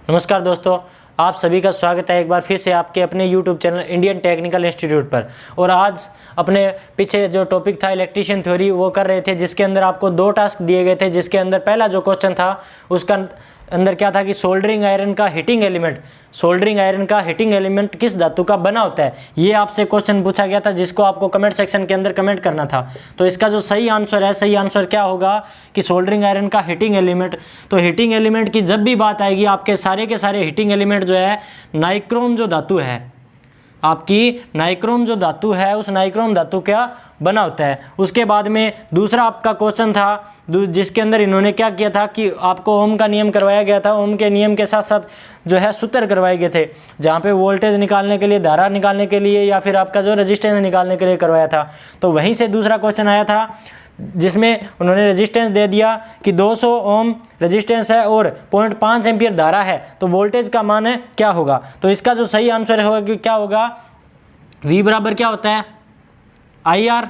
नमस्कार दोस्तों, आप सभी का स्वागत है एक बार फिर से आपके अपने YouTube channel Indian technical institute पर। और आज अपने पीछे जो टॉपिक था इलेक्ट्रीशियन थ्योरी वो कर रहे थे, जिसके अंदर आपको 2 टास्क दिए गए थे। जिसके अंदर पहला जो क्वेश्चन था उसका अंदर क्या था कि सोल्डरिंग आयरन का हीटिंग एलिमेंट किस धातु का बना होता है, ये आपसे क्वेश्चन पूछा गया था, जिसको आपको कमेंट सेक्शन के अंदर कमेंट करना था। तो इसका जो सही आंसर क्या होगा कि सोल्डरिंग आयरन का हीटिंग एलिमेंट। तो हीटिंग एलिमेंट की जब भी बात आएगी, आपके सारे के सारे हीटिंग एलिमेंट जो है नाइक्रोम जो धातु है, आपकी नाइक्रोम जो धातु है उस नाइक्रोम धातु क्या बना होता है। उसके बाद में दूसरा आपका क्वेश्चन था जिसके अंदर इन्होंने क्या किया था कि आपको ओम का नियम करवाया गया था। ओम के नियम के साथ साथ जो है सूत्र करवाए गए थे, जहाँ पे वोल्टेज निकालने के लिए, धारा निकालने के लिए, या फिर आपका जो रेजिस्टेंस निकालने के लिए करवाया था। तो वहीं से दूसरा क्वेश्चन आया था जिसमें उन्होंने रेजिस्टेंस दे दिया कि 200 ओम रेजिस्टेंस है और 0.5 एम्पियर धारा है, तो वोल्टेज का मान है क्या होगा। तो इसका जो सही आंसर होगा कि क्या होगा, V बराबर क्या होता है IR,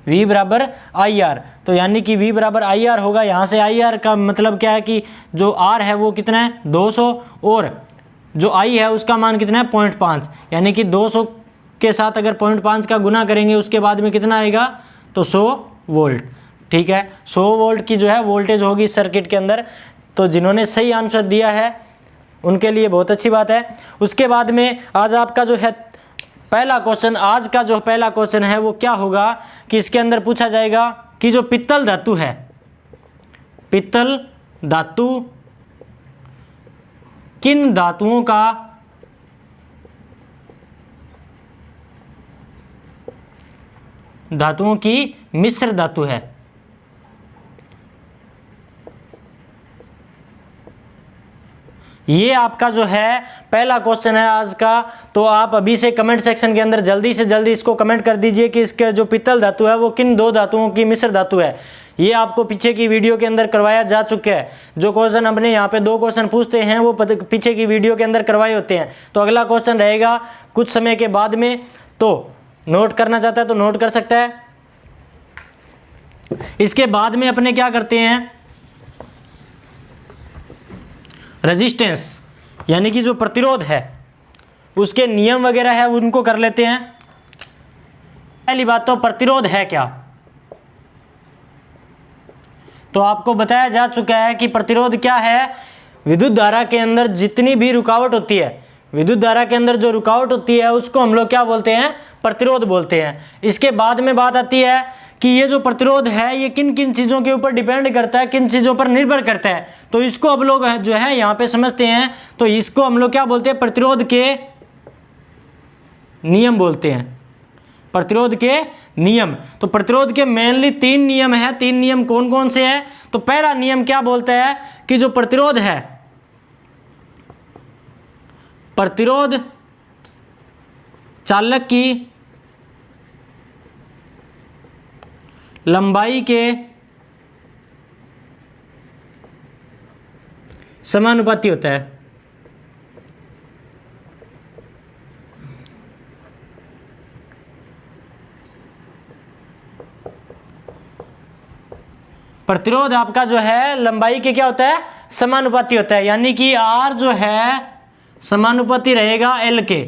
V बराबर IR। तो यानी कि V बराबर IR होगा। यहाँ से IR का मतलब क्या है कि जो R है वो कितना है 200, और जो I है उसका मान कितना है 0.5, यानी कि 200 के साथ अगर 0.5 का गुना करेंगे उसके बाद में कितना आएगा, तो 100 वोल्ट। ठीक है, 100 वोल्ट की जो है वोल्टेज होगी इस सर्किट के अंदर। तो जिन्होंने सही आंसर दिया है उनके लिए बहुत अच्छी बात है। उसके बाद में आज आपका जो है आज का जो पहला क्वेश्चन है वो क्या होगा कि इसके अंदर पूछा जाएगा कि जो पित्तल धातु है, पित्तल धातु किन धातुओं की मिश्र धातु है। ये आपका जो है पहला क्वेश्चन है आज का। तो आप अभी से कमेंट सेक्शन के अंदर जल्दी से जल्दी इसको कमेंट कर दीजिए कि इसके जो पित्तल धातु है वो किन 2 धातुओं की मिश्र धातु है। ये आपको पीछे की वीडियो के अंदर करवाया जा चुका है। जो क्वेश्चन अपने यहाँ पे 2 क्वेश्चन पूछते हैं वो पीछे की वीडियो के अंदर करवाए होते हैं। तो अगला क्वेश्चन रहेगा कुछ समय के बाद में, तो नोट करना चाहता है तो नोट कर सकता है। इसके बाद में अपने क्या करते हैं, रेजिस्टेंस यानी कि जो प्रतिरोध है उसके नियम वगैरह है उनको कर लेते हैं। पहली बात तो प्रतिरोध है क्या, तो आपको बताया जा चुका है कि प्रतिरोध क्या है। विद्युत धारा के अंदर जितनी भी रुकावट होती है, विद्युत धारा के अंदर जो रुकावट होती है उसको हम लोग क्या बोलते हैं, प्रतिरोध बोलते हैं। इसके बाद में बात आती है कि ये जो प्रतिरोध है ये किन किन चीज़ों के ऊपर डिपेंड करता है, किन चीज़ों पर निर्भर करता है। तो इसको अब लोग जो है यहाँ पे समझते हैं। तो इसको हम लोग क्या बोलते हैं, प्रतिरोध के नियम बोलते हैं, प्रतिरोध के नियम। तो प्रतिरोध के मेनली 3 नियम है। 3 नियम कौन कौन से हैं, तो पहला नियम क्या बोलता है कि जो प्रतिरोध है, प्रतिरोध चालक की लंबाई के समानुपाती होता है। प्रतिरोध आपका जो है लंबाई के क्या होता है, समानुपाती होता है। यानी कि R जो है समानुपाती रहेगा L के,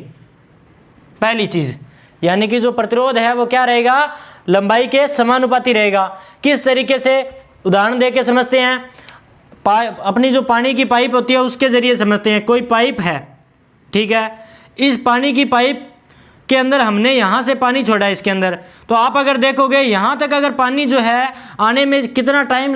पहली चीज। यानी कि जो प्रतिरोध है वो क्या रहेगा, लंबाई के समानुपाती रहेगा। किस तरीके से, उदाहरण देके समझते हैं। अपनी जो पानी की पाइप होती है उसके जरिए समझते हैं। कोई पाइप है, ठीक है, इस पानी की पाइप के अंदर हमने यहाँ से पानी छोड़ा है इसके अंदर। तो आप अगर देखोगे यहाँ तक अगर पानी जो है आने में कितना टाइम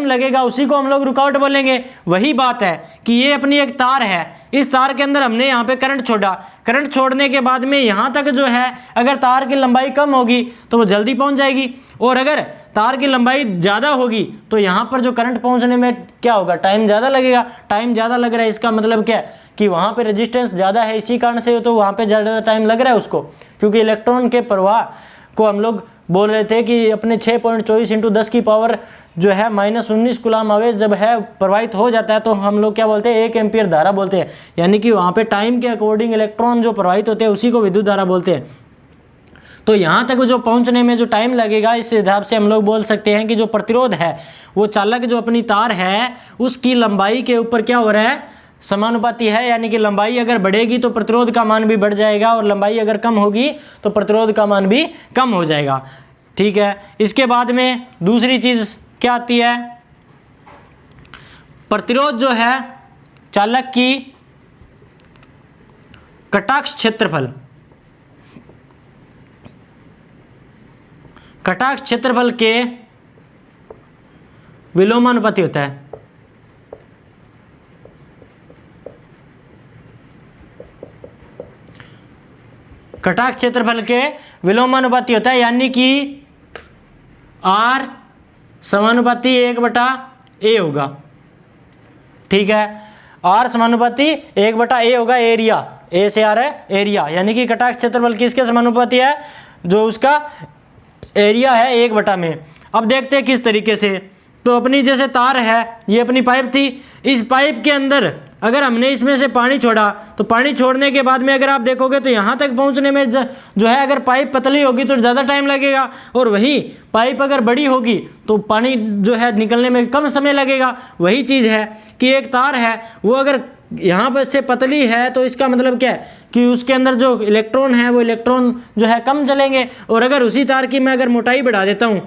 लगेगा, उसी को हम लोग रुकावट बोलेंगे। वही बात है कि ये अपनी एक तार है, इस तार के अंदर हमने यहाँ पे करंट छोड़ा। करंट छोड़ने के बाद में यहाँ तक जो है अगर तार की लंबाई कम होगी तो वो जल्दी पहुँच जाएगी, और अगर तार की लंबाई ज़्यादा होगी तो यहाँ पर जो करंट पहुँचने में क्या होगा, टाइम ज़्यादा लगेगा। टाइम ज़्यादा लग रहा है, इसका मतलब क्या है कि वहाँ पे रेजिस्टेंस ज़्यादा है, इसी कारण से तो वहाँ पे ज़्यादा टाइम लग रहा है उसको। क्योंकि इलेक्ट्रॉन के प्रवाह को हम लोग बोल रहे थे कि अपने 6.24 × 10 की पावर जो है -19 कूलम आवेश जब है प्रवाहित हो जाता है तो हम लोग क्या बोलते हैं, 1 एम्पियर धारा बोलते हैं। यानी कि वहाँ पे टाइम के अकॉर्डिंग इलेक्ट्रॉन जो प्रवाहित होते हैं उसी को विद्युत धारा बोलते हैं। तो यहाँ तक जो पहुँचने में जो टाइम लगेगा, इस हिसाब से हम लोग बोल सकते हैं कि जो प्रतिरोध है वो चालक जो अपनी तार है उसकी लंबाई के ऊपर क्या हो रहा है, समानुपाती है। यानी कि लंबाई अगर बढ़ेगी तो प्रतिरोध का मान भी बढ़ जाएगा और लंबाई अगर कम होगी तो प्रतिरोध का मान भी कम हो जाएगा। ठीक है, इसके बाद में दूसरी चीज़ क्या आती है, प्रतिरोध जो है चालक की कटाक्ष क्षेत्रफल, कटाक्ष क्षेत्रफल के विलोमानुपाती होता है। कटाक्ष क्षेत्रफल के विलोमानुपाती होता है, यानी कि R समानुपाती 1/A होगा। ठीक है, R समानुपाती 1/A होगा। एरिया, A से आ रहा है एरिया, यानी कि कटाक्ष क्षेत्रफल किसके समानुपाती है, जो उसका एरिया है 1/A में। अब देखते हैं किस तरीके से। तो अपनी जैसे तार है, ये अपनी पाइप थी, इस पाइप के अंदर अगर हमने इसमें से पानी छोड़ा तो पानी छोड़ने के बाद में अगर आप देखोगे तो यहाँ तक पहुँचने में जो है अगर पाइप पतली होगी तो ज़्यादा टाइम लगेगा, और वही पाइप अगर बड़ी होगी तो पानी जो है निकलने में कम समय लगेगा। वही चीज़ है कि एक तार है वो अगर यहाँ पर से पतली है तो इसका मतलब क्या है कि उसके अंदर जो इलेक्ट्रॉन है वो इलेक्ट्रॉन जो है कम चलेंगे, और अगर उसी तार की मैं अगर मोटाई बढ़ा देता हूँ,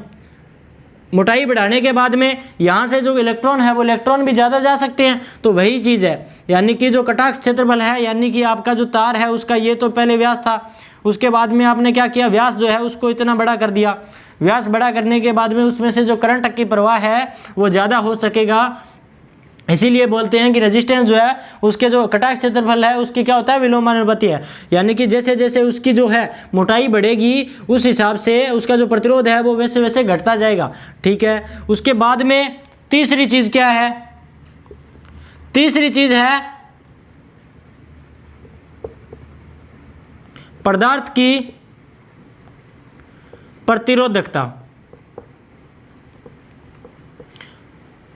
मोटाई बढ़ाने के बाद में यहाँ से जो इलेक्ट्रॉन है वो इलेक्ट्रॉन भी ज़्यादा जा सकते हैं। तो वही चीज़ है, यानी कि जो कटाक्ष क्षेत्रफल है, यानी कि आपका जो तार है उसका ये तो पहले व्यास था, उसके बाद में आपने क्या किया, व्यास जो है उसको इतना बड़ा कर दिया। व्यास बड़ा करने के बाद में उसमें से जो करंट की प्रवाह है वो ज़्यादा हो सकेगा। इसीलिए बोलते हैं कि रेजिस्टेंस जो है उसके जो कटाक्ष क्षेत्रफल है उसकी क्या होता है, विलोमानुपाती है। यानी कि जैसे जैसे उसकी जो है मोटाई बढ़ेगी उस हिसाब से उसका जो प्रतिरोध है वो वैसे वैसे घटता जाएगा। ठीक है, उसके बाद में तीसरी चीज़ क्या है, तीसरी चीज़ है पदार्थ की प्रतिरोधकता।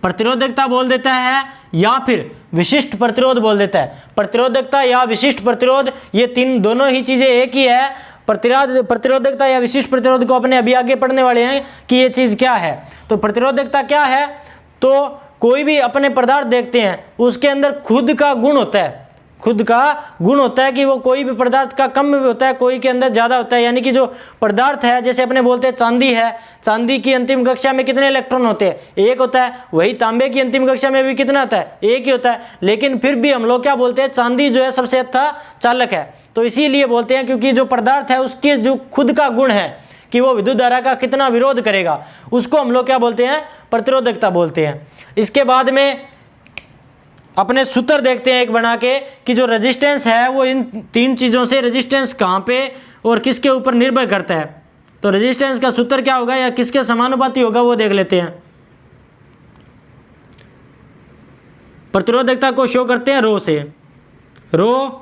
प्रतिरोधकता बोल देता है या फिर विशिष्ट प्रतिरोध बोल देता है। प्रतिरोधकता या विशिष्ट प्रतिरोध, ये तीन दोनों ही चीजें एक ही है। प्रतिरोधकता या विशिष्ट प्रतिरोध को अपने अभी आगे पढ़ने वाले हैं कि ये चीज क्या है। तो प्रतिरोधकता क्या है, तो कोई भी अपने पदार्थ देखते हैं उसके अंदर खुद का गुण होता है, खुद का गुण होता है कि वो कोई भी पदार्थ का कम भी होता है, कोई के अंदर ज़्यादा होता है। यानी कि जो पदार्थ है, जैसे अपने बोलते हैं चांदी है, चांदी की अंतिम कक्षा में कितने इलेक्ट्रॉन होते हैं, एक होता है। वही तांबे की अंतिम कक्षा में भी कितना होता है, एक ही होता है। लेकिन फिर भी हम लोग क्या बोलते हैं, चांदी जो है सबसे अच्छा चालक है। तो इसीलिए बोलते हैं क्योंकि जो पदार्थ है उसके जो खुद का गुण है कि वो विद्युत धारा का कितना विरोध करेगा, उसको हम लोग क्या बोलते हैं, प्रतिरोधकता बोलते हैं। इसके बाद में अपने सूत्र देखते हैं एक बना के कि जो रेजिस्टेंस है वो इन तीन चीज़ों से, रेजिस्टेंस कहाँ पे और किसके ऊपर निर्भर करता है। तो रेजिस्टेंस का सूत्र क्या होगा या किसके समानुपाती होगा वो देख लेते हैं। प्रतिरोधकता को शो करते हैं रो से, रो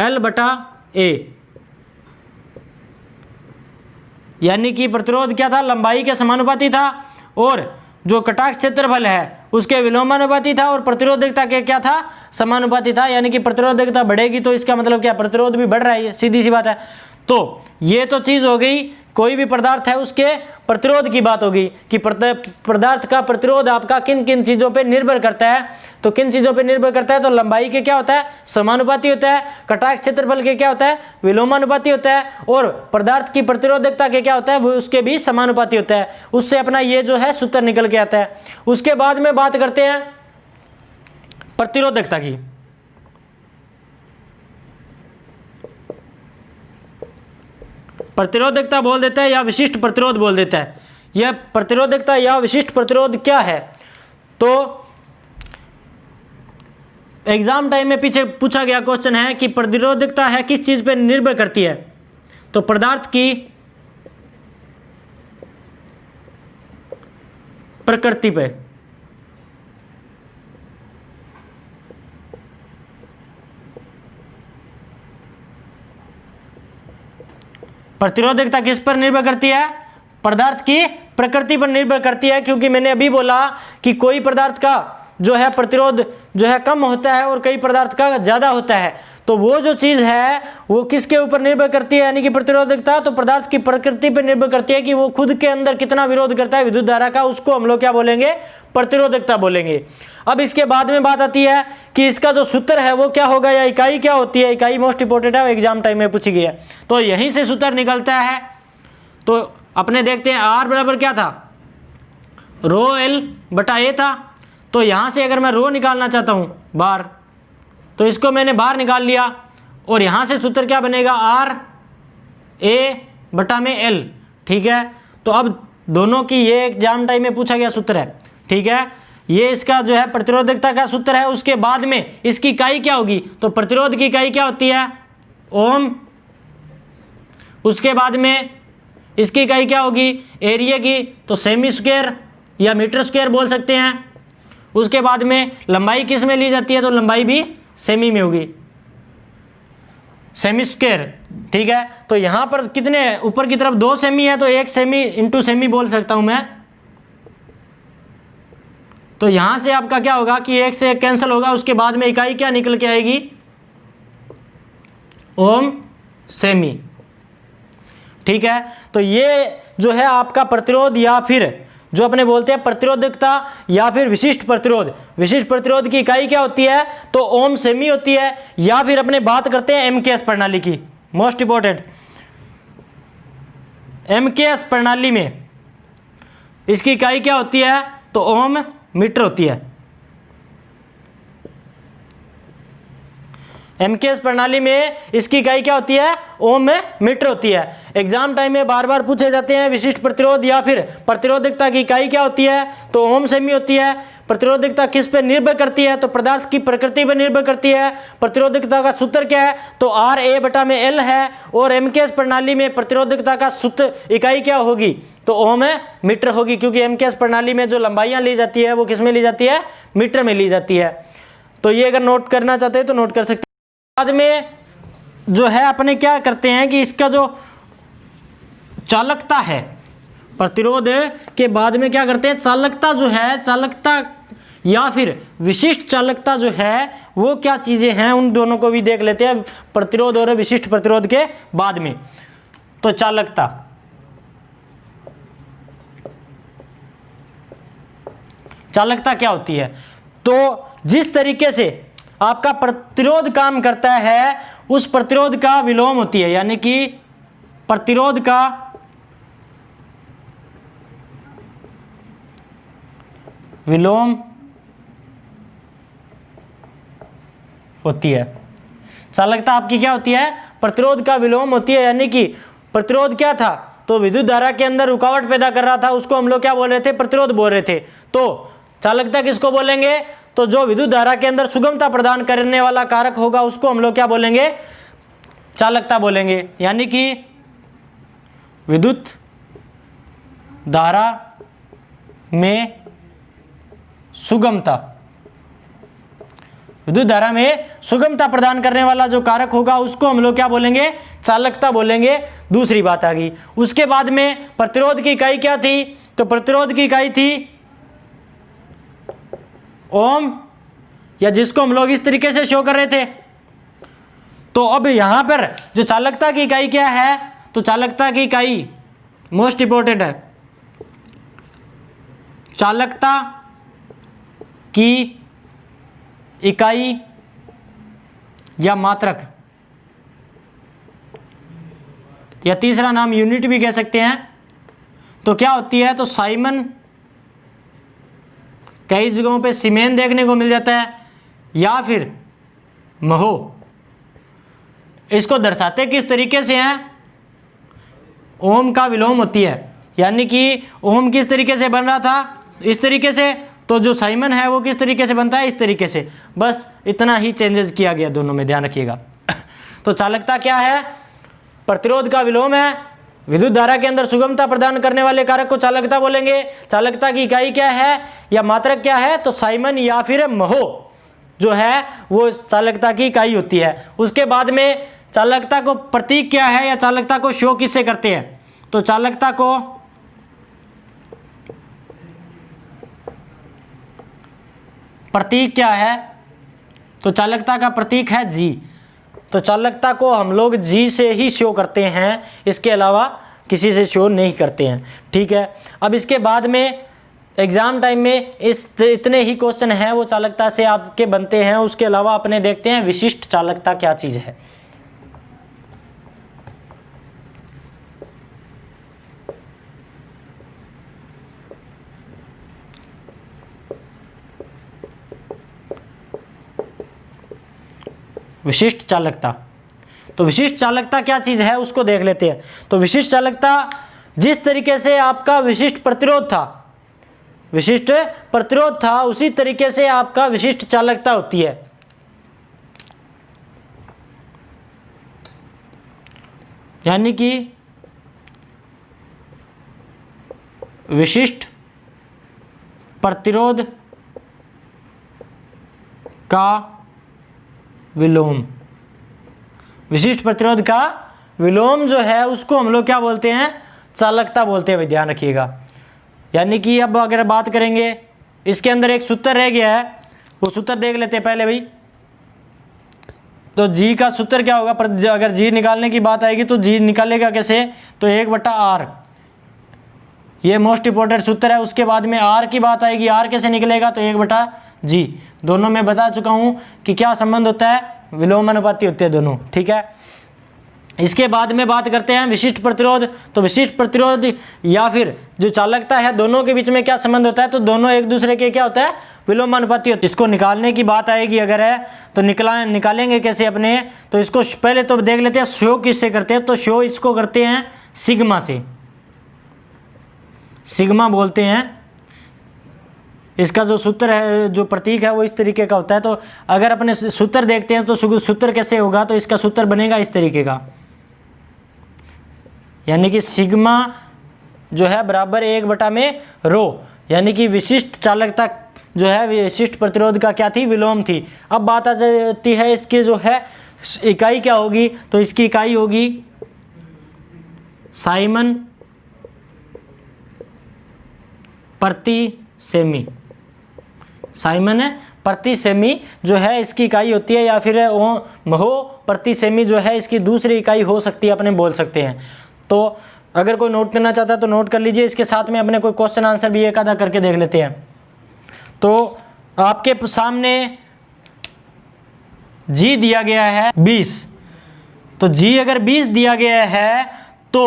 L/A, यानी कि प्रतिरोध क्या था, लंबाई के समानुपाती था, और जो कटाक्ष क्षेत्रफल है उसके विलोमानुपाती था, और प्रतिरोधकता के क्या था, समानुपाती था। यानी कि प्रतिरोधकता बढ़ेगी तो इसका मतलब क्या, प्रतिरोध भी बढ़ रहा है, सीधी सी बात है। तो ये तो चीज़ हो गई, कोई भी पदार्थ है उसके प्रतिरोध की बात होगी कि पदार्थ का प्रतिरोध आपका किन किन चीज़ों पे निर्भर करता है। तो किन चीज़ों पे निर्भर करता है, तो लंबाई के क्या होता है, समानुपाती होता है, कटाक्ष क्षेत्रफल के क्या होता है, विलोमानुपाती होता है, और पदार्थ की प्रतिरोधकता के क्या होता है, वो उसके भी समानुपाती होता है। उससे अपना ये जो है सूत्र निकल के आता है। उसके बाद में बात करते हैं प्रतिरोधकता की। प्रतिरोधकता बोल देता है या विशिष्ट प्रतिरोध बोल देता है। यह प्रतिरोधकता या विशिष्ट प्रतिरोध क्या है, तो एग्जाम टाइम में पीछे पूछा गया क्वेश्चन है कि प्रतिरोधकता है किस चीज पे निर्भर करती है, तो पदार्थ की प्रकृति पे। प्रतिरोधकता किस पर निर्भर करती है, पदार्थ की प्रकृति पर निर्भर करती है। क्योंकि मैंने अभी बोला कि कोई पदार्थ का जो है प्रतिरोध जो है कम होता है और कई पदार्थ का ज़्यादा होता है। तो वो जो चीज़ है वो किसके ऊपर निर्भर करती है, यानी कि प्रतिरोधकता, तो पदार्थ की प्रकृति पर निर्भर करती है कि वो खुद के अंदर कितना विरोध करता है विद्युत धारा का, उसको हम लोग क्या बोलेंगे, प्रतिरोधकता बोलेंगे। अब इसके बाद में बात आती है कि इसका जो सूत्र है वो क्या होगा, या इकाई क्या होती है। इकाई मोस्ट इंपोर्टेंट है, एग्जाम टाइम में पूछी गई है, तो यहीं से सूत्र निकलता है। तो अपने देखते हैं आर बराबर क्या था, रो एल बटा ए था। तो यहाँ से अगर मैं रो निकालना चाहता हूँ बार, तो इसको मैंने बाहर निकाल लिया, और यहाँ से सूत्र क्या बनेगा, आर ए बटा में एल। ठीक है, तो अब दोनों की ये एग्जाम टाइम में पूछा गया सूत्र है। ठीक है, ये इसका जो है प्रतिरोधकता का सूत्र है। उसके बाद में इसकी इकाई क्या होगी, तो प्रतिरोध की इकाई क्या होती है, ओम। उसके बाद में इसकी इकाई क्या होगी, एरिया की, तो सेमी स्क्वायर या मीटर स्क्वायर बोल सकते हैं। उसके बाद में लंबाई किस में ली जाती है, तो लंबाई भी सेमी में होगी, सेमी स्क्वायर। ठीक है, तो यहां पर कितने, ऊपर की तरफ 2 सेमी है, तो 1 सेमी इंटू सेमी बोल सकता हूं मैं। तो यहां से आपका क्या होगा कि 1 से 1 कैंसिल होगा। उसके बाद में इकाई क्या निकल के आएगी, ओम सेमी। ठीक है, तो ये जो है आपका प्रतिरोध, या फिर जो अपने बोलते हैं प्रतिरोधकता या फिर विशिष्ट प्रतिरोध। विशिष्ट प्रतिरोध की इकाई क्या होती है, तो ओम सेमी होती है। या फिर अपने बात करते हैं एमकेएस प्रणाली की, मोस्ट इंपोर्टेंट, एमकेएस प्रणाली में इसकी इकाई क्या होती है, तो ओम मीटर होती है। एमकेएस प्रणाली में इसकी इकाई क्या होती है, ओम में मीटर होती है। एग्जाम टाइम में बार बार पूछे जाते हैं विशिष्ट प्रतिरोध या फिर प्रतिरोधकता की इकाई क्या होती है, तो ओम सेमी होती है। प्रतिरोधकता किस पे निर्भर करती है, तो पदार्थ की प्रकृति पर निर्भर करती है। प्रतिरोधकता का सूत्र क्या है, तो आर ए बटा में एल है। और एमकेएस प्रणाली में प्रतिरोधकता का सूत्र इकाई क्या होगी, तो ओम मीटर होगी, क्योंकि एमकेएस प्रणाली में जो लंबाइयां ली जाती है वो किस में ली जाती है, मीटर में ली जाती है। तो ये अगर नोट करना चाहते हैं तो नोट कर सकते हैं। बाद में जो है अपने क्या करते हैं कि इसका जो चालकता है, प्रतिरोध के बाद में क्या करते हैं, चालकता जो है, चालकता या फिर विशिष्ट चालकता जो है वो क्या चीजें हैं, उन दोनों को भी देख लेते हैं प्रतिरोध और विशिष्ट प्रतिरोध के बाद में। तो चालकता, चालकता क्या होती है, तो जिस तरीके से आपका प्रतिरोध काम करता है उस प्रतिरोध का विलोम होती है, यानी कि प्रतिरोध का विलोम होती है। चालकता आपकी क्या होती है, प्रतिरोध का विलोम होती है। यानी कि प्रतिरोध क्या था, तो विद्युत धारा के अंदर रुकावट पैदा कर रहा था, उसको हम लोग क्या बोल रहे थे, प्रतिरोध बोल रहे थे। तो चालकता किसको बोलेंगे, तो जो विद्युत धारा के अंदर सुगमता प्रदान करने वाला कारक होगा उसको हम लोग क्या बोलेंगे, चालकता बोलेंगे। यानी कि विद्युत धारा में सुगमता, विद्युत धारा में सुगमता प्रदान करने वाला जो कारक होगा उसको हम लोग क्या बोलेंगे, चालकता बोलेंगे। दूसरी बात आ गई। उसके बाद में प्रतिरोध की इकाई क्या थी, तो प्रतिरोध की इकाई थी ओम, या जिसको हम लोग इस तरीके से शो कर रहे थे। तो अब यहां पर जो चालकता की इकाई क्या है, तो चालकता की इकाई मोस्ट इंपोर्टेंट है, चालकता की इकाई या मात्रक, या तीसरा नाम यूनिट भी कह सकते हैं, तो क्या होती है, तो साइमन, कई जगहों पे सीमेन देखने को मिल जाता है, या फिर महो। इसको दर्शाते किस तरीके से हैं, ओम का विलोम होती है। यानी कि ओम किस तरीके से बन रहा था, इस तरीके से, तो जो साइमन है वो किस तरीके से बनता है, इस तरीके से। बस इतना ही चेंजेस किया गया दोनों में, ध्यान रखिएगा। तो चालकता क्या है, प्रतिरोध का विलोम है। विद्युत धारा के अंदर सुगमता प्रदान करने वाले कारक को चालकता बोलेंगे। चालकता की इकाई क्या है या मात्रक क्या है, तो साइमन या फिर महो जो है वो चालकता की इकाई होती है। उसके बाद में चालकता को प्रतीक क्या है या चालकता को शो किससे करते हैं, तो चालकता को प्रतीक क्या है, तो चालकता का प्रतीक है जी। तो चालकता को हम लोग जी से ही शो करते हैं, इसके अलावा किसी से शो नहीं करते हैं। ठीक है, अब इसके बाद में एग्ज़ाम टाइम में इतने ही क्वेश्चन हैं वो चालकता से आपके बनते हैं। उसके अलावा अपने देखते हैं विशिष्ट चालकता क्या चीज़ है। विशिष्ट चालकता, तो विशिष्ट चालकता क्या चीज़ है उसको देख लेते हैं। तो विशिष्ट चालकता जिस तरीके से आपका विशिष्ट प्रतिरोध था उसी तरीके से आपका विशिष्ट चालकता होती है। यानी कि विशिष्ट प्रतिरोध का विलोम, विशिष्ट प्रतिरोध का विलोम जो है उसको हम लोग क्या बोलते हैं, चालकता बोलते हैं। ध्यान रखिएगा। यानी कि अब अगर बात करेंगे इसके अंदर एक सूत्र रह गया है, वो सूत्र देख लेते हैं पहले भाई। तो जी का सूत्र क्या होगा, अगर जी निकालने की बात आएगी तो जी निकालेगा कैसे, तो 1/r, ये मोस्ट इंपॉर्टेंट सूत्र है। उसके बाद में आर की बात आएगी, आर कैसे निकलेगा, तो 1/g। दोनों में बता चुका हूं कि क्या संबंध होता है, विलोमानुपाती होते हैं दोनों। ठीक है, इसके बाद में बात करते हैं विशिष्ट प्रतिरोध। तो विशिष्ट प्रतिरोध या फिर जो चालकता है दोनों के बीच में क्या संबंध होता है, तो दोनों एक दूसरे के क्या होता है, विलोमानुपाती होते हैं। इसको निकालने की बात आएगी अगर है तो निकालेंगे कैसे अपने, तो इसको पहले तो देख लेते हैं शो किससे करते हैं। तो शो इसको करते हैं सिग्मा से, सिग्मा बोलते हैं। इसका जो सूत्र है, जो प्रतीक है वो इस तरीके का होता है। तो अगर अपने सूत्र देखते हैं तो सूत्र कैसे होगा, तो इसका सूत्र बनेगा इस तरीके का, यानी कि सिग्मा जो है बराबर 1/ρ, यानी कि विशिष्ट चालकता जो है विशिष्ट प्रतिरोध का क्या थी, विलोम थी। अब बात आ जाती है इसकी जो है इकाई क्या होगी, तो इसकी इकाई होगी साइमन प्रति सेमी। साइमन प्रति सेमी जो है इसकी इकाई होती है, या फिर महो प्रति सेमी जो है इसकी दूसरी इकाई हो सकती है, अपने बोल सकते हैं। तो अगर कोई नोट करना चाहता है तो नोट कर लीजिए। इसके साथ में अपने कोई क्वेश्चन आंसर भी एक आधा करके देख लेते हैं। तो आपके सामने जी दिया गया है 20, तो जी अगर 20 दिया गया है तो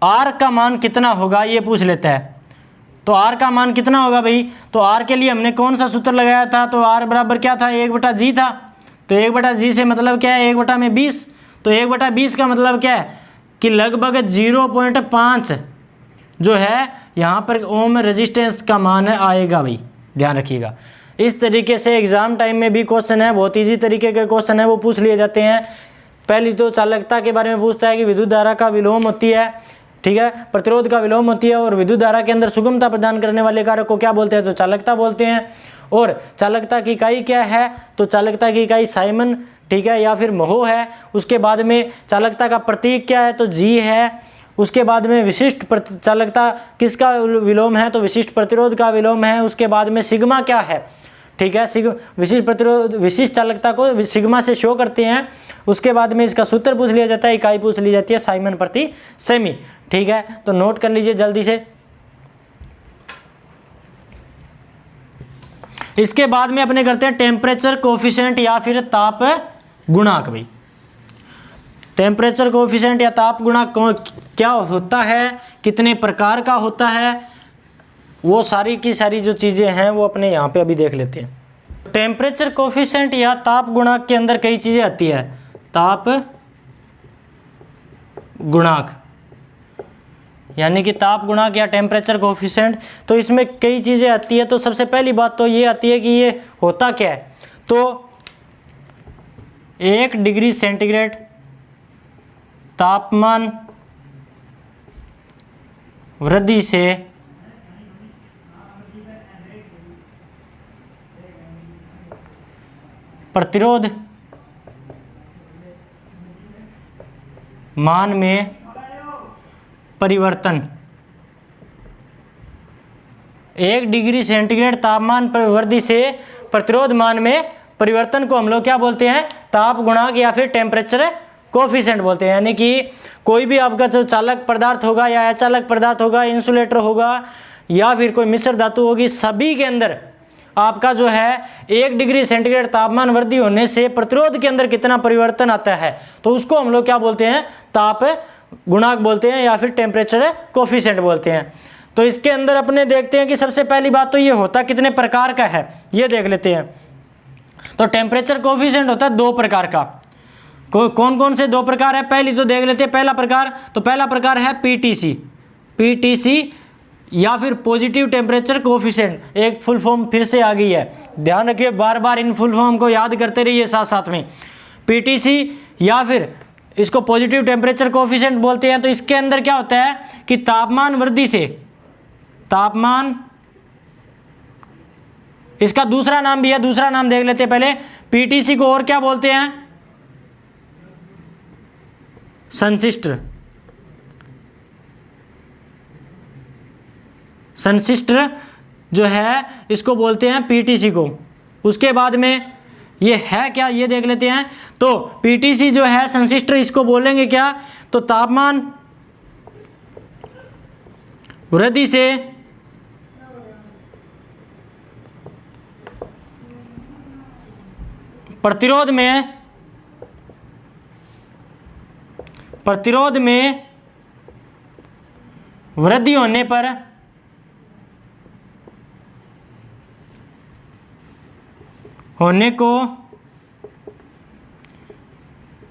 आर का मान कितना होगा ये पूछ लेता है। तो आर का मान कितना होगा भाई, तो आर के लिए हमने कौन सा सूत्र लगाया था, तो आर बराबर क्या था, 1/g था। तो 1/g से मतलब क्या है, 1/20। तो 1/20 का मतलब क्या है कि लगभग 0.5 जो है यहाँ पर ओम रेजिस्टेंस का मान आएगा भाई, ध्यान रखिएगा। इस तरीके से एग्जाम टाइम में भी क्वेश्चन है, बहुत ईजी तरीके के क्वेश्चन है, वो पूछ लिए जाते हैं। पहली तो चालकता के बारे में पूछता है कि विद्युत धारा का विलोम होती है, ठीक है, प्रतिरोध का विलोम होती है, और विद्युत धारा के अंदर सुगमता प्रदान करने वाले कारक को क्या बोलते हैं, तो चालकता बोलते हैं। और चालकता की इकाई क्या है, तो चालकता की इकाई साइमन, ठीक है, या फिर महो है। उसके बाद में चालकता का प्रतीक क्या है, तो जी है। उसके बाद में विशिष्ट चालकता किसका विलोम है, तो विशिष्ट प्रतिरोध का विलोम है। उसके बाद में सिग्मा क्या है, ठीक है, विशिष्ट प्रतिरोध विशिष्ट चालकता को सिग्मा से शो करते हैं। उसके बाद में इसका सूत्र पूछ लिया जाता है, इकाई पूछ ली जाती है साइमन प्रति सेमी, ठीक है। तो नोट कर लीजिए जल्दी से। इसके बाद में अपने करते हैं टेम्परेचर कोफिशिएंट या फिर ताप गुणांक। भाई टेम्परेचर कोफिशिएंट या ताप गुणांक क्या होता है, कितने प्रकार का होता है, वो सारी की सारी जो चीज़ें हैं वो अपने यहाँ पे अभी देख लेते हैं। टेम्परेचर कोफिशिएंट या ताप गुणांक के अंदर कई चीज़ें आती है। ताप गुणांक यानी कि ताप गुणांक या टेम्परेचर कोफिशिएंट, तो इसमें कई चीज़ें आती है। तो सबसे पहली बात तो ये आती है कि ये होता क्या है, तो 1 डिग्री सेंटीग्रेड तापमान वृद्धि से प्रतिरोध मान में परिवर्तन। 1 डिग्री सेंटीग्रेड तापमान वृद्धि से प्रतिरोध मान में परिवर्तन को हम लोग क्या बोलते हैं, ताप गुणांक या फिर टेम्परेचर कोफिशिएंट बोलते हैं। यानी कि कोई भी आपका जो चालक पदार्थ होगा या अचालक पदार्थ होगा, इंसुलेटर होगा या फिर कोई मिश्र धातु होगी, सभी के अंदर आपका जो है 1 डिग्री सेंटीग्रेड तापमान वृद्धि होने से प्रतिरोध के अंदर कितना परिवर्तन आता है, तो उसको हम लोग क्या बोलते हैं, ताप गुणांक बोलते हैं या फिर टेम्परेचर कोफिशिएंट बोलते हैं। तो इसके अंदर अपने देखते हैं कि सबसे पहली बात तो ये होता कितने प्रकार का है, ये देख लेते हैं। तो टेम्परेचर कोफिशिएंट होता है 2 प्रकार का। कौन कौन से 2 प्रकार है, पहली तो देख लेते हैं। पहला प्रकार, तो पहला प्रकार है पीटीसी, पीटीसी या फिर पॉजिटिव टेम्परेचर कोफिशिएंट। एक फुल फॉर्म फिर से आ गई है, ध्यान रखिए, बार बार इन फुल फॉर्म को याद करते रहिए साथ साथ में। पीटीसी या फिर इसको पॉजिटिव टेम्परेचर कोफिशिएंट बोलते हैं। तो इसके अंदर क्या होता है कि तापमान वृद्धि से, तापमान, इसका दूसरा नाम भी है, दूसरा नाम देख लेते हैं पहले। पीटीसी को और क्या बोलते हैं, संशिष्ट, संशिष्ट जो है इसको बोलते हैं पीटीसी को। उसके बाद में ये है क्या, ये देख लेते हैं। तो पीटीसी जो है संशिष्ट, इसको बोलेंगे क्या, तो तापमान वृद्धि से प्रतिरोध में वृद्धि होने पर होने को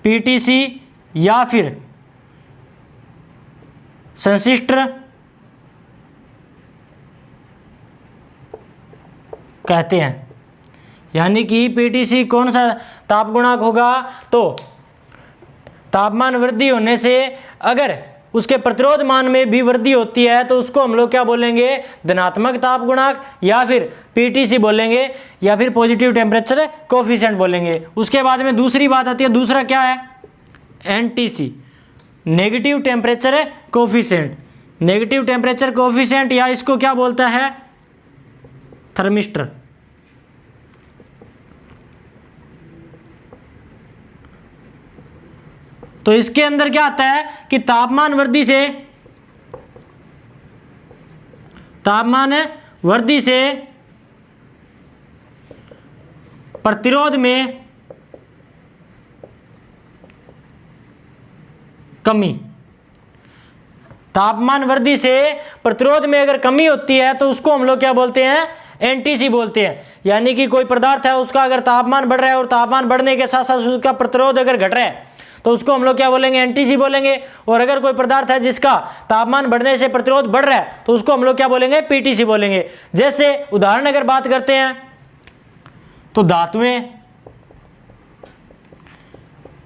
पीटीसी या फिर संशिष्ट कहते हैं। यानी कि पीटीसी कौन सा ताप गुणांक होगा, तो तापमान वृद्धि होने से अगर उसके प्रतिरोध मान में भी वृद्धि होती है तो उसको हम लोग क्या बोलेंगे, धनात्मक ताप गुणांक या फिर पीटीसी बोलेंगे या फिर पॉजिटिव टेम्परेचर कोफिशिएंट बोलेंगे। उसके बाद में दूसरी बात आती है, दूसरा क्या है, NTC, negative temperature coefficient. Negative temperature coefficient या इसको क्या बोलता है, थर्मिस्टर। तो इसके अंदर क्या आता है कि तापमान वृद्धि से प्रतिरोध में कमी, तापमान वृद्धि से प्रतिरोध में अगर कमी होती है तो उसको हम लोग क्या बोलते हैं, एनटीसी बोलते हैं। यानी कि कोई पदार्थ है, उसका अगर तापमान बढ़ रहा है और तापमान बढ़ने के साथ साथ उसका प्रतिरोध अगर घट रहा है तो उसको हम लोग क्या बोलेंगे, एनटीसी बोलेंगे। और अगर कोई पदार्थ है जिसका तापमान बढ़ने से प्रतिरोध बढ़ रहा है तो उसको हम लोग क्या बोलेंगे, पीटीसी बोलेंगे। जैसे उदाहरण अगर बात करते हैं तो धातुएं,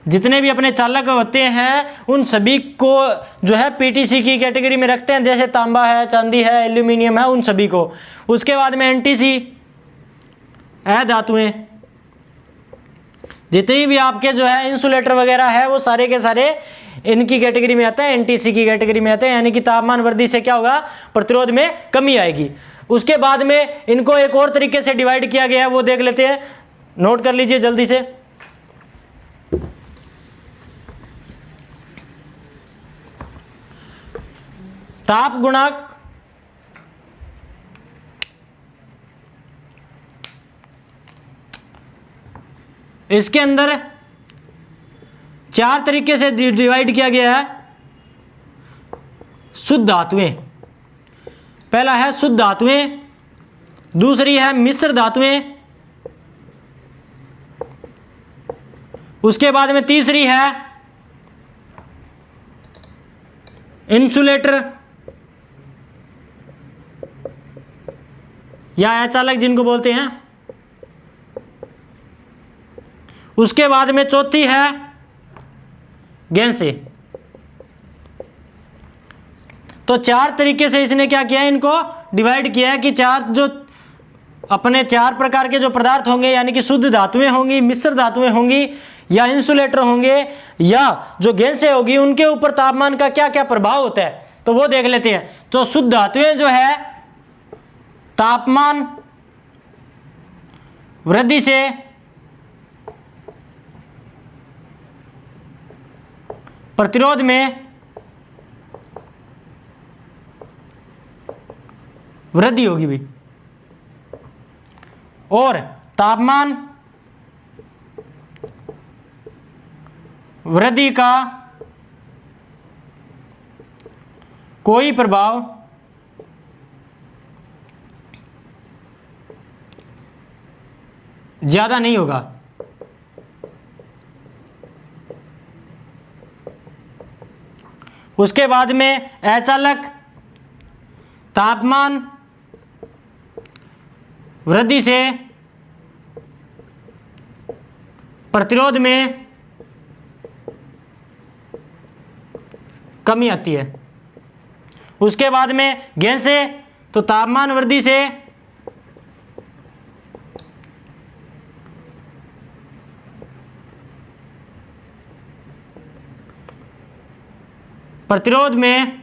जितने भी अपने चालक होते हैं उन सभी को जो है पीटीसी की कैटेगरी में रखते हैं। जैसे तांबा है, चांदी है, एल्यूमिनियम है, उन सभी को। उसके बाद में एनटीसी, धातुएं, जितनी भी आपके जो है इंसुलेटर वगैरह है वो सारे के सारे इनकी कैटेगरी में आते हैं, एनटीसी की कैटेगरी में आते हैं। यानी कि तापमान वृद्धि से क्या होगा, प्रतिरोध में कमी आएगी। उसके बाद में इनको एक और तरीके से डिवाइड किया गया है, वो देख लेते हैं, नोट कर लीजिए जल्दी से। ताप गुणांक इसके अंदर 4 तरीके से डिवाइड किया गया है। शुद्ध धातुएं, पहला है शुद्ध धातुएं, दूसरी है मिश्र धातुएं, उसके बाद में तीसरी है इंसुलेटर या अचालक जिनको बोलते हैं, उसके बाद में चौथी है गैसें। तो 4 तरीके से इसने क्या किया है, इनको डिवाइड किया है कि 4 प्रकार के जो पदार्थ होंगे, यानी कि शुद्ध धातुएं होंगी, मिश्र धातुएं होंगी या इंसुलेटर होंगे या जो गैसें होगी, उनके ऊपर तापमान का क्या क्या प्रभाव होता है, तो वो देख लेते हैं। तो शुद्ध धातुएं जो है तापमान वृद्धि से प्रतिरोध में वृद्धि होगी भाई, और तापमान वृद्धि का कोई प्रभाव ज्यादा नहीं होगा। उसके बाद में अचालक तापमान वृद्धि से प्रतिरोध में कमी आती है। उसके बाद में गैस से, तो तापमान वृद्धि से प्रतिरोध में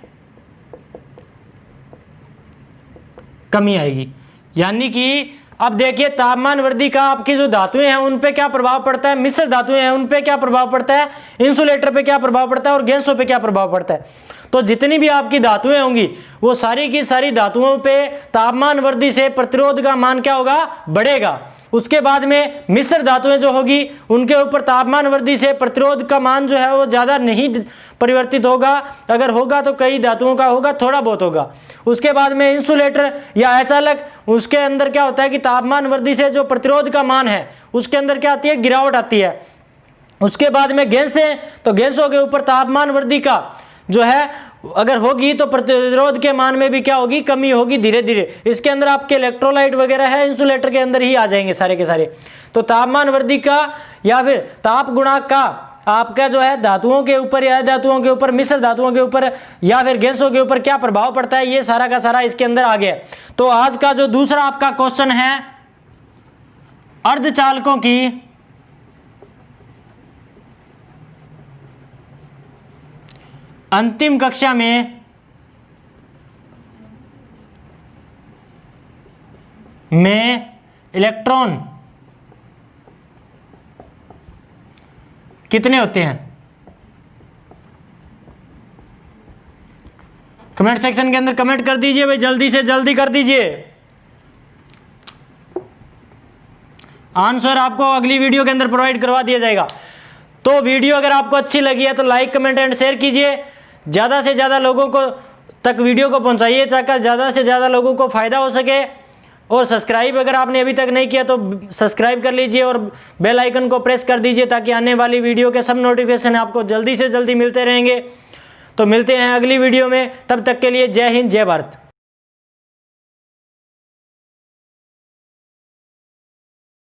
कमी आएगी। यानी कि अब देखिए तापमान वृद्धि का आपकी जो धातुएं हैं उन पे क्या प्रभाव पड़ता है, मिश्र धातुएं हैं उन पे क्या प्रभाव पड़ता है, इंसुलेटर पे क्या प्रभाव पड़ता है और गैसों पे क्या प्रभाव पड़ता है। तो जितनी भी आपकी धातुएं होंगी वो सारी की सारी धातुओं पे तापमान वृद्धि से प्रतिरोध का मान क्या होगा, बढ़ेगा। उसके बाद में मिश्र धातुएं जो होगी उनके ऊपर तापमान वृद्धि से प्रतिरोध का मान जो है वो ज़्यादा नहीं परिवर्तित होगा, अगर होगा तो कई धातुओं का होगा, थोड़ा बहुत होगा। उसके बाद में इंसुलेटर या अचालक, उसके अंदर क्या होता है कि तापमान वृद्धि से जो प्रतिरोध का मान है उसके अंदर क्या आती है, गिरावट आती है। उसके बाद में गैसें, तो गैसों के ऊपर तापमान वृद्धि का जो है अगर होगी तो प्रतिरोध के मान में भी क्या होगी, कमी होगी धीरे धीरे। इसके अंदर आपके इलेक्ट्रोलाइट वगैरह है इंसुलेटर के अंदर ही आ जाएंगे सारे के सारे। तो तापमान वृद्धि का या फिर ताप गुणांक का आपका जो है धातुओं के ऊपर या धातुओं के ऊपर, मिश्र धातुओं के ऊपर या फिर गैसों के ऊपर क्या प्रभाव पड़ता है, ये सारा का सारा इसके अंदर आ गया। तो आज का जो दूसरा आपका क्वेश्चन है, अर्धचालकों की अंतिम कक्षा में इलेक्ट्रॉन कितने होते हैं? कमेंट सेक्शन के अंदर कमेंट कर दीजिए भाई, जल्दी से जल्दी कर दीजिए। आंसर आपको अगली वीडियो के अंदर प्रोवाइड करवा दिया जाएगा। तो वीडियो अगर आपको अच्छी लगी है तो लाइक, कमेंट एंड शेयर कीजिए। ज़्यादा से ज़्यादा लोगों को तक वीडियो को पहुंचाइए ताकि ज़्यादा से ज़्यादा लोगों को फ़ायदा हो सके। और सब्सक्राइब अगर आपने अभी तक नहीं किया तो सब्सक्राइब कर लीजिए और बेल आइकन को प्रेस कर दीजिए ताकि आने वाली वीडियो के सब नोटिफिकेशन आपको जल्दी से जल्दी मिलते रहेंगे। तो मिलते हैं अगली वीडियो में, तब तक के लिए जय हिंद, जय भारत।